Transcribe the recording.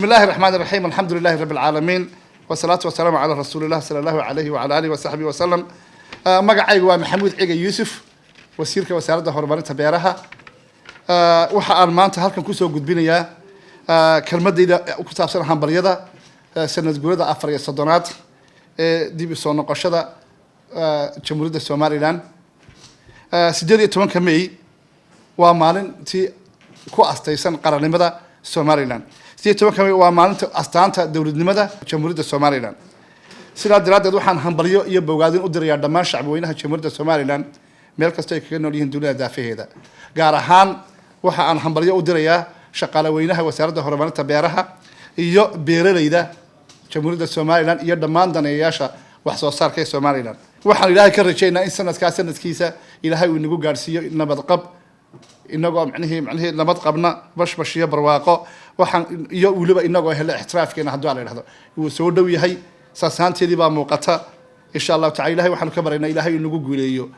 بسم الله الرحمن الرحيم. الحمد لله رب العالمين والصلاة والسلام على رسول الله صلى الله عليه وعلى آله وصحبه وسلم. magacaygu waa Maxamuud Ciga Yuusuf, wasiirka wasaaradda horumarinta beeraha. Waxa aan maanta halkan ku soo gudbinayaa kelmadayda ku saabsan hambalyada sanad guurada 34aad ee dib u soo noqoshada Jamhuuriyadda Soomaaliland. 18 May waa maalintii ku astaysan qarannimada Soomaaliland. 18 May waa maalinta astaanta dawladnimada Jamhuuriyadda Soomaaliland. sidaa daraadeed waxaan hambalyo iyo bogaadin u dirayaa dhammaan shacabweynaha Jamhuuriyadda Soomaaliland meel kasta ay kaga nool yihiin dunida daafaheeda. gaar ahaan waxa aan hambalyo u dirayaa shaqaalaweynaha wasaaradda horumarinta beeraha iyo beeralayda Jamhuuriyadda Soomaaliland iyo dhammaan daneeyayaasha wax soo saarka ee Soomaaliland. waxaan Ilaahay ka rajaynayaa in sanadkiisa Ilaahay uu inagu gaarsiiyo nabad qab inagoo macnaheedu nabad qabna bashbash iyo barwaaqo waxaan iyo waliba inagoo hela ixtiraafkeena haddii la yiraahdo uu soo dhow yahay saasaanteedii baa muuqata insha Allah ta'ala. Ilaahay waxaan ka baraynaa Ilaahay inagu guuleeyo